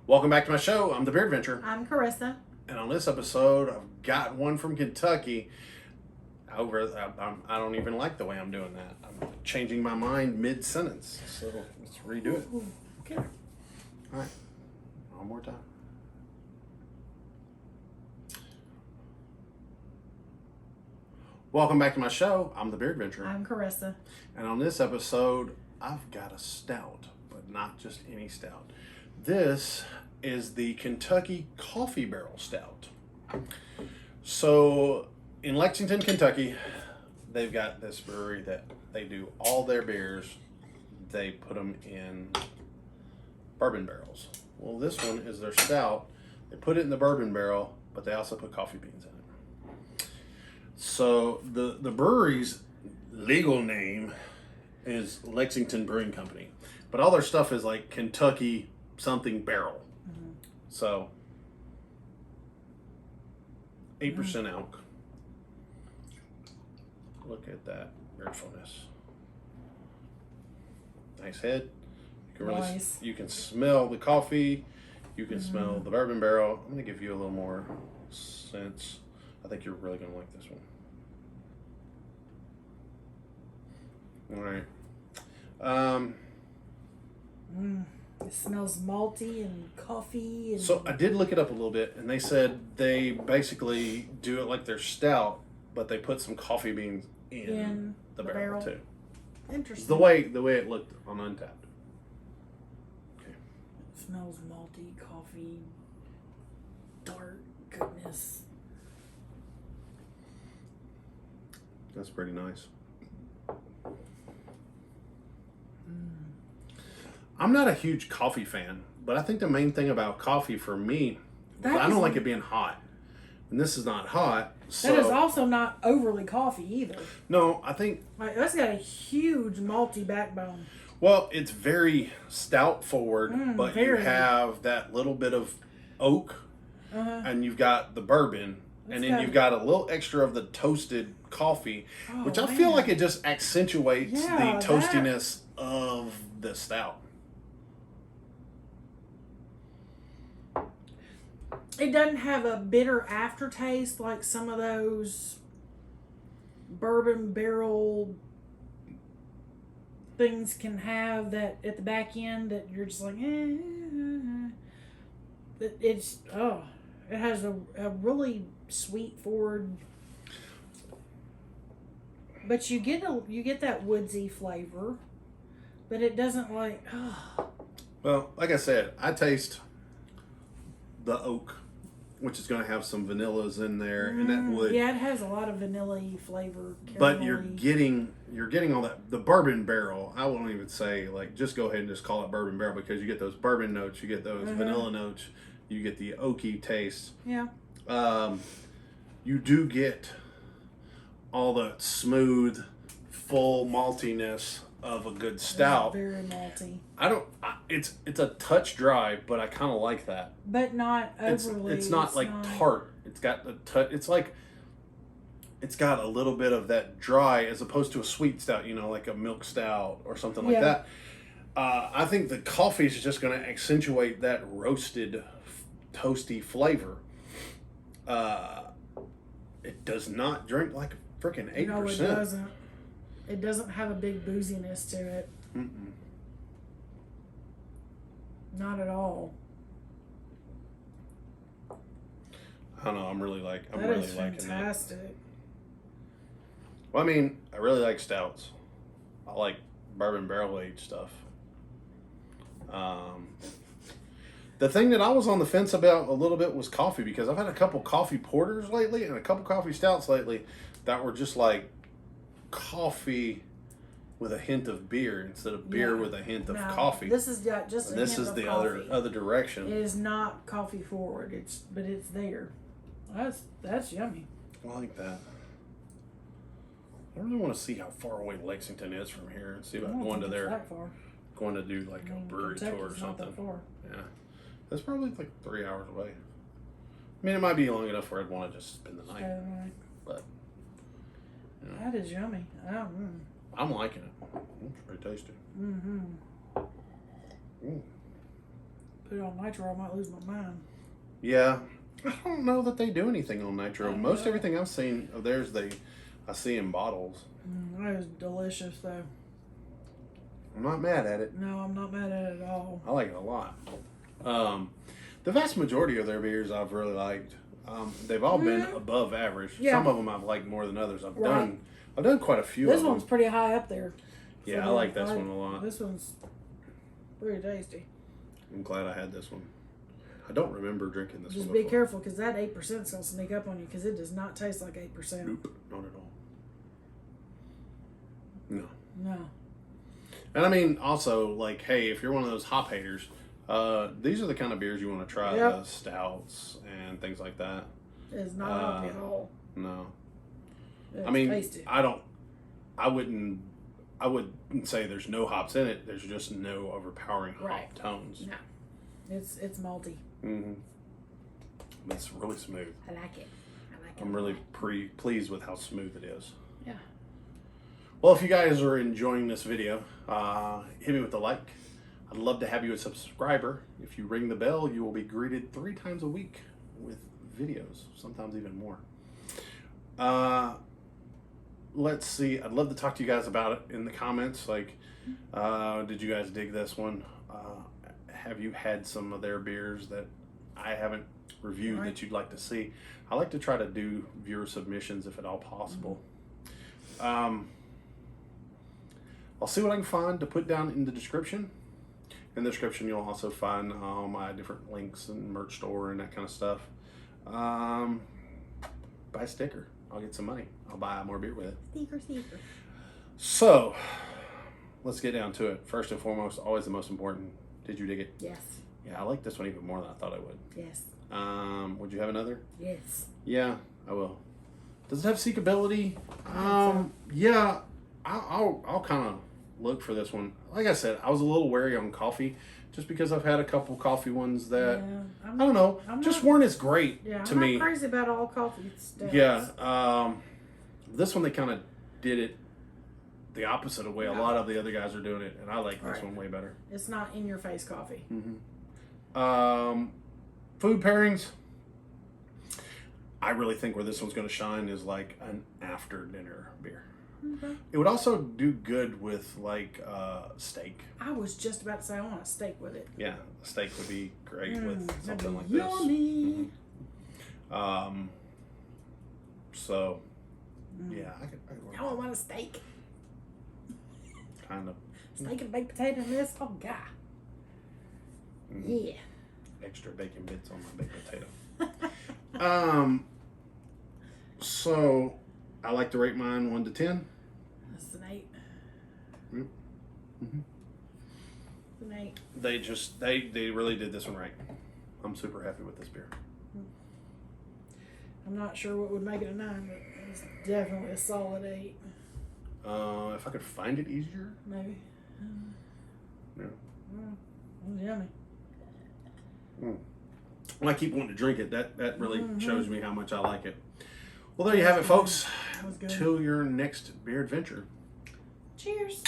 Welcome back to my show. I'm the Beer Adventure. I'm Carissa. And on this episode, I've got one from Kentucky. I don't even like the way I'm doing that. I'm changing my mind mid-sentence. So let's redo it. Ooh, okay. All right. One more time. Welcome back to my show. I'm the Beer Adventure. I'm Carissa. And on this episode, I've got a stout, but not just any stout. This is the Kentucky Coffee Barrel Stout. So in Lexington, Kentucky, they've got this brewery that they do all their beers. They put them in bourbon barrels. Well, this one is their stout. They put it in the bourbon barrel, but they also put coffee beans in it. So the brewery's legal name is Lexington Brewing Company, but all their stuff is like Kentucky something barrel. Mm-hmm. So 8% alc. Look at that beautifulness. Nice head. You can really you can smell the coffee. You can smell the bourbon barrel. I'm gonna give you a little more sense. I think you're really gonna like this one. All right. It smells malty and coffee. And so I did look it up a little bit, and they said they basically do it like their stout, but they put some coffee beans in the barrel too. Interesting. The way it looked on Untapped. Okay. It smells malty, coffee, dark goodness. That's pretty nice. I'm not a huge coffee fan, but I think the main thing about coffee for me, I don't like it being hot. And this is not hot. So that is also not overly coffee either. No, I think that's got a huge malty backbone. Well, it's very stout forward, but you have that little bit of oak, and you've got the bourbon, and then you've got a little extra of the toasted coffee, which I feel like it just accentuates the toastiness of the stout. It doesn't have a bitter aftertaste like some of those bourbon barrel things can have, that at the back end that you're just like, It has a really sweet forward, but you get that woodsy flavor, but it doesn't like. Well, like I said, I taste the oak, which is going to have some vanillas in there, and that wood. Yeah, it has a lot of vanilla flavor. But you're getting all that. The bourbon barrel, I won't even say, like, just go ahead and just call it bourbon barrel, because you get those bourbon notes, you get those vanilla notes, you get the oaky taste. Yeah. You do get all the smooth, full maltiness of a good stout. It's very malty. It's a touch dry, but I kind of like that. But not overly. It's not tart. It's got the it's like it's got a little bit of that dry as opposed to a sweet stout, like a milk stout or something like that. I think the coffee is just going to accentuate that roasted, toasty flavor. It does not drink like a freaking 8%. No, it doesn't. It doesn't have a big booziness to it. Mm-mm. Not at all. I don't know. I'm really liking fantastic. that. Well, I mean, I really like stouts. I like bourbon barrel aged stuff. The thing that I was on the fence about a little bit was coffee, because I've had a couple coffee porters lately and a couple coffee stouts lately that were just like coffee with a hint of beer instead of beer with a hint of coffee. This is just a hint of the coffee. other direction. It is not coffee forward. But it's there. That's yummy. I like that. I really want to see how far away Lexington is from here and see about going to going to do like a brewery tour or something. Not that far. Yeah, that's probably like 3 hours away. I mean, it might be long enough where I'd want to just spend the night. But that is yummy. I'm liking it. It's pretty tasty. Mm-hmm. Put it on nitro, I might lose my mind. Yeah, I don't know that they do anything on nitro. Most know. everything I've seen of theirs, I see in bottles. That is delicious, though. I'm not mad at it. No, I'm not mad at it at all. I like it a lot. The vast majority of their beers I've really liked. They've all been above average. Yeah. Some of them I've liked more than others. I've done quite a few. This of one's them. pretty high up there. Yeah, I like this one a lot. This one's pretty tasty. I'm glad I had this one. I don't remember drinking this Just one be before. careful, because that 8% is going to sneak up on you, because it does not taste like 8%. Nope, not at all. No. No. And I mean, also, like, hey, if you're one of those hop haters, these are the kind of beers you want to try, the stouts and things like that. It's not hoppy at all. No. It's I mean, tasty. I wouldn't say there's no hops in it. There's just no overpowering hop tones. No. It's malty. Mm-hmm. It's really smooth. I like it. I'm really pretty pleased with how smooth it is. Yeah. Well, if you guys are enjoying this video, hit me with a like. I'd love to have you a subscriber. If you ring the bell, you will be greeted 3 times a week with videos, sometimes even more. Let's see. I'd love to talk to you guys about it in the comments. Like, did you guys dig this one? Have you had some of their beers that I haven't reviewed that you'd like to see? I like to try to do viewer submissions if at all possible. I'll see what I can find to put down in the description. In the description, you'll also find my different links and merch store and that kind of stuff. Buy a sticker. I'll get some money. I'll buy more beer with it. Sticker. So, let's get down to it. First and foremost, always the most important. Did you dig it? Yes. Yeah, I like this one even more than I thought I would. Yes. Would you have another? Yes. Yeah, I will. Does it have seekability? So. Yeah, I'll kind of look for this one. Like I said, I was a little wary on coffee, just because I've had a couple coffee ones that I don't know, weren't as great to me. I'm not crazy about all coffee stouts. Yeah, this one they kind of did it the opposite of the way a lot of the other guys are doing it, and I like this one way better. It's not in your face coffee. Mm-hmm. Food pairings. I really think where this one's going to shine is like an after dinner beer. Okay. It would also do good with like steak. I was just about to say I want a steak with it. Yeah, a steak would be great with something like yummy. this. Mm-hmm. So, yeah, I could work. I want a steak. Kind of. Steak and baked potato in this? Oh, God. Mm-hmm. Yeah. Extra bacon bits on my baked potato. So, I like to rate mine 1 to 10. That's an 8. Mm-hmm. It's an 8. They really did this one right. I'm super happy with this beer. I'm not sure what would make it a 9, but it's definitely a solid 8. If I could find it easier. Maybe. Yeah. It was yummy. Well, I keep wanting to drink it. That really shows me how much I like it. Well, there you have it, folks. That was good. Till your next beer adventure. Cheers.